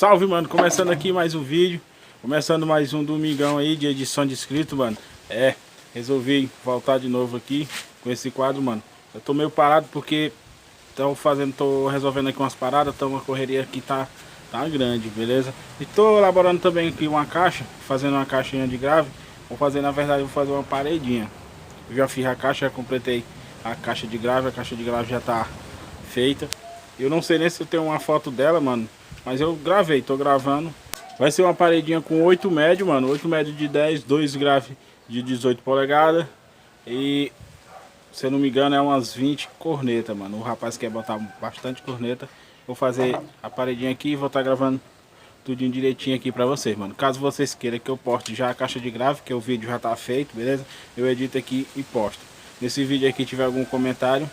Salve, mano, começando aqui mais um vídeo. Começando mais um domingão aí de edição de inscrito, mano. Resolvi voltar de novo aqui com esse quadro, mano. Eu tô meio parado porque tô resolvendo aqui umas paradas. Então a correria aqui tá grande, beleza? E tô elaborando também aqui uma caixa, fazendo uma caixinha de grave. Vou fazer, na verdade, vou fazer uma paredinha. Eu já fiz a caixa, já completei a caixa de grave. A caixa de grave já tá feita. Eu não sei nem se eu tenho uma foto dela, mano, mas eu gravei, tô gravando. Vai ser uma paredinha com 8 médio, mano. 8 médio de 10, 2 grave de 18 polegadas. E, se eu não me engano, é umas 20 cornetas, mano. O rapaz quer botar bastante corneta. Vou fazer a paredinha aqui e vou estar gravando tudinho direitinho aqui pra vocês, mano. Caso vocês queiram que eu poste já a caixa de grave, que o vídeo já tá feito, beleza? Eu edito aqui e posto. Nesse vídeo aqui tiver algum comentário,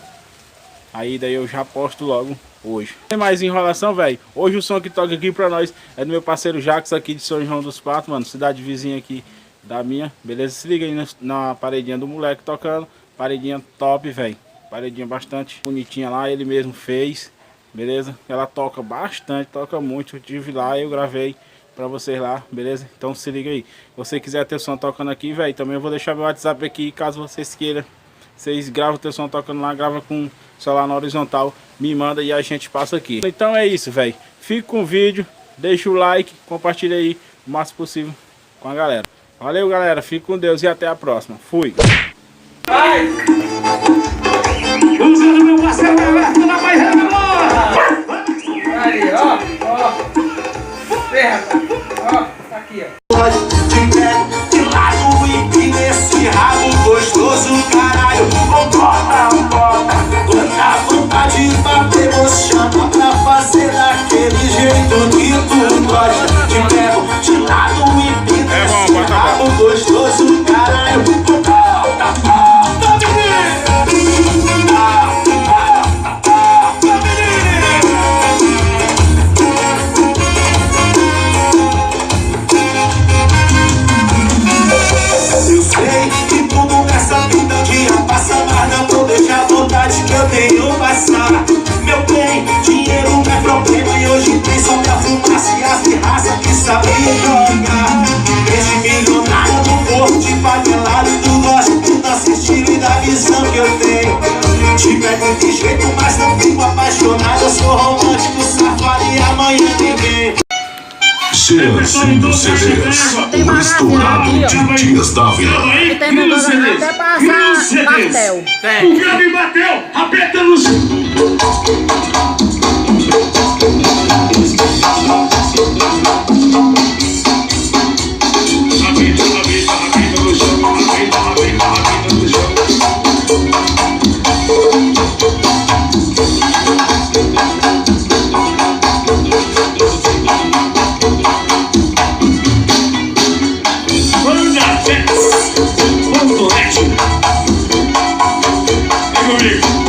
aí daí eu já posto logo hoje. Sem mais enrolação, velho. Hoje o som que toca aqui pra nós é do meu parceiro Jax aqui de São João dos Patos, mano. Cidade vizinha aqui da minha, beleza? Se liga aí na paredinha do moleque tocando. Paredinha top, velho. Paredinha bastante bonitinha lá, ele mesmo fez, beleza? Ela toca bastante, toca muito. Eu tive lá, eu gravei pra vocês lá, beleza? Então se liga aí. Se você quiser ter som tocando aqui, velho, também eu vou deixar meu WhatsApp aqui, caso vocês queiram. Vocês gravam o teu som tocando lá, grava com o celular na horizontal, me manda e a gente passa aqui. Então é isso, velho. Fica com o vídeo, deixa o like, compartilha aí o máximo possível com a galera. Valeu, galera. Fica com Deus e até a próxima. Fui. Vai! Usando meu parceiro Alberto na mais revelada! Aí, ó. Ferra, ó. Tá aqui, ó. De lado e nesse rabo gostoso, caralho. Bota, quanta vontade de bater, você chama pra fazer daquele jeito que tu gosta. Te pego de lado e nesse rabo gostoso, caralho. Que eu tenho passar. Meu bem, dinheiro não é problema. E hoje tem só minha fumaça e as pirraças que sabem jogar. Esse milionário do corpo de favelado, tu gosta do nosso estilo e da visão que eu tenho. Te pego de jeito, mas não fico apaixonado. Eu sou romântico, safado e amanhã ninguém. Ceazinho CDs, o estourado de Dias Dávila. Tem mandando até passar pastel. O grave bateu, rapeta no chão. Rapeta no chão, rapeta no chão. Vem comigo.